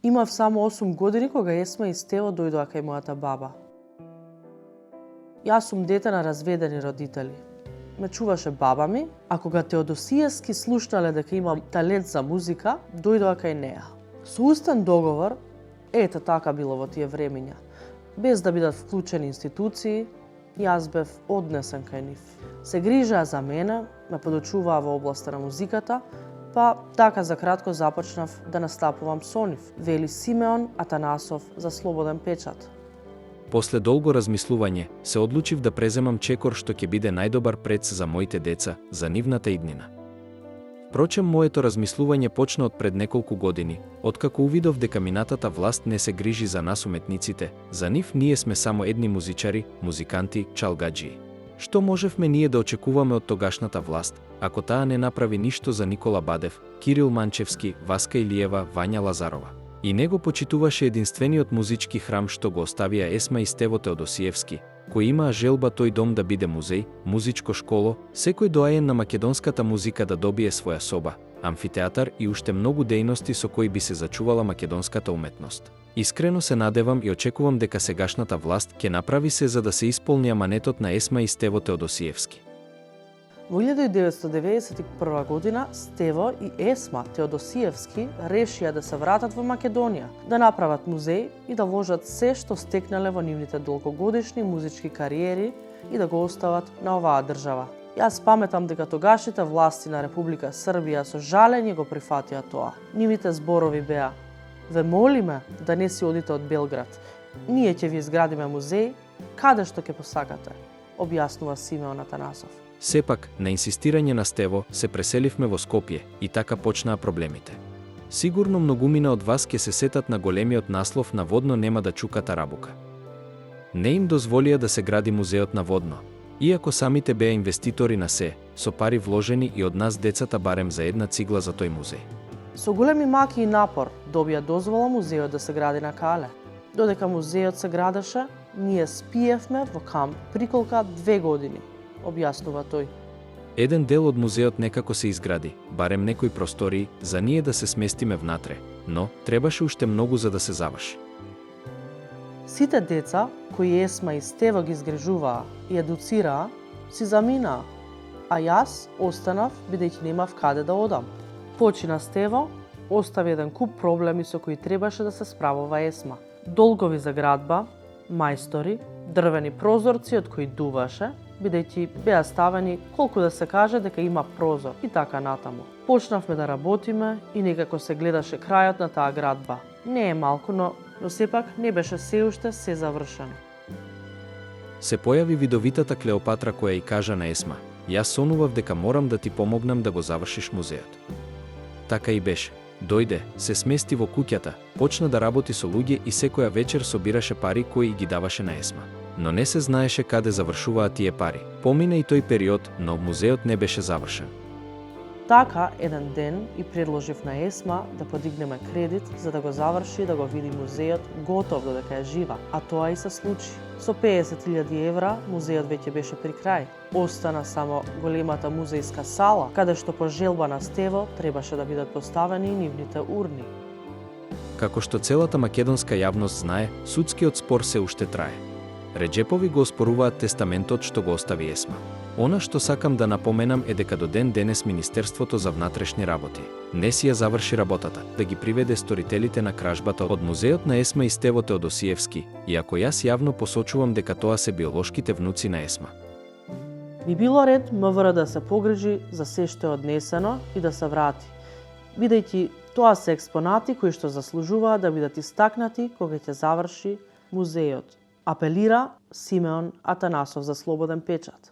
Имав само 8 години кога Есма и Стево дојдоа кај мојата баба. Јас сум дете на разведени родители. Ме чуваше баба ми, а кога Теодосиевски слушнале дека имам талент за музика, дојдоа кај неа. Со устен договор, ете така било во тие времиња, без да бидат вклучени институции, јас бев однесен кај нив. Се грижаа за мене, ме подучуваа во областа на музиката, па така за кратко започнав да настапувам со нив, вели Симеон Атанасов за Слободен печат. После долго размислување, се одлучив да преземам чекор што ќе биде најдобар прец за моите деца, за нивната иднина. Впрочем, моето размислување почна од пред неколку години, откако увидов дека минатата власт не се грижи за нас уметниците, за нив ние сме само едни музичари, музиканти, чалгаджии. Што можевме ние да очекуваме од тогашната власт, ако таа не направи ништо за Никола Бадев, Кирил Манчевски, Васка Илиева, Вања Лазарова? И него почитуваше единствениот музички храм што го оставија Есма и Стево Теодосиевски, кои имаа желба тој дом да биде музеј, музичко школо, секој доаен на македонската музика да добие своја соба, амфитеатар и уште многу дејности со кои би се зачувала македонската уметност. Искрено се надевам и очекувам дека сегашната власт ќе направи се за да се исполни аманетот на Есма и Стево Теодосиевски. Во 1991 година Стево и Есма Теодосиевски решија да се вратат во Македонија, да направат музеј и да вложат се што стекнале во нивните долгогодишни музички кариери и да го остават на оваа држава. Јас паметам дека тогашните власти на Република Србија со жалење го прифатија тоа. Нивните зборови беа: "Ве молиме да не си одите од Белград. Ние ќе ви изградиме музеј каде што ќе посакате", објаснува Симеон Атанасов. Сепак, на инсистирање на Стево, се преселивме во Скопје и така почнаа проблемите. Сигурно многумина од вас ќе се сетат на големиот наслов "На водно нема да чука тарабука". Не им дозволија да се гради музеот на водно, иако самите беа инвеститори на се, со пари вложени и од нас децата барем за една цигла за тој музеј. Со големи маки и напор добија дозвола музеот да се гради на Кале. Додека музеот се градеше, ние спиевме во камп Приколка 2 години, објаснува тој. Еден дел од музеот некако се изгради, барем некои простории, за ние да се сместиме внатре, но требаше уште многу за да се заврши. Сите деца, кои Есма и Стево ги изгрижуваа и едуцираа, си заминаа, а јас останав бидејќи немав каде да одам. Почина Стево, остави еден куп проблеми со кои требаше да се справува Есма. Долгови за градба, мајстори, дрвени прозорци од кои дуваше, бидејќи беа ставени колку да се каже дека има прозор и така натаму. Почнавме да работиме и некако се гледаше крајот на таа градба. Не е малку, но сепак не беше се уште се завршено. Се појави видовитата Клеопатра која и кажа на Есма: "Јас сонував дека морам да ти помогнам да го завршиш музеот." Така и беше. Дојде, се смести во куќата, почна да работи со луѓе и секоја вечер собираше пари кои ги даваше на Есма. Но не се знаеше каде завршуваат тие пари. Помина и тој период, но музеот не беше завршен. Така, еден ден и предложив на Есма да подигнеме кредит за да го заврши и да го види музеот готов додека е жива, а тоа и се случи. Со 50.000 евра музеот веќе беше при крај. Остана само големата музејска сала, каде што по желба на Стево требаше да бидат поставени и нивните урни. Како што целата македонска јавност знае, судскиот спор се уште трае. Реджепови го оспоруваат тестаментот што го остави Есма. Она што сакам да напоменам е дека до ден денес Министерството за внатрешни работи не си ја заврши работата да ги приведе сторителите на кражбата од музеот на Есма и Стево Теодосиевски, иако јас јавно посочувам дека тоа се биолошките внуци на Есма. Би било ред МВР да се погрижи за се што е однесено и да се врати, бидејќи тоа се експонати кои што заслужуваат да бидат истакнати кога ќе заврши музеот, апелира Симеон Атанасов за Слободен печат.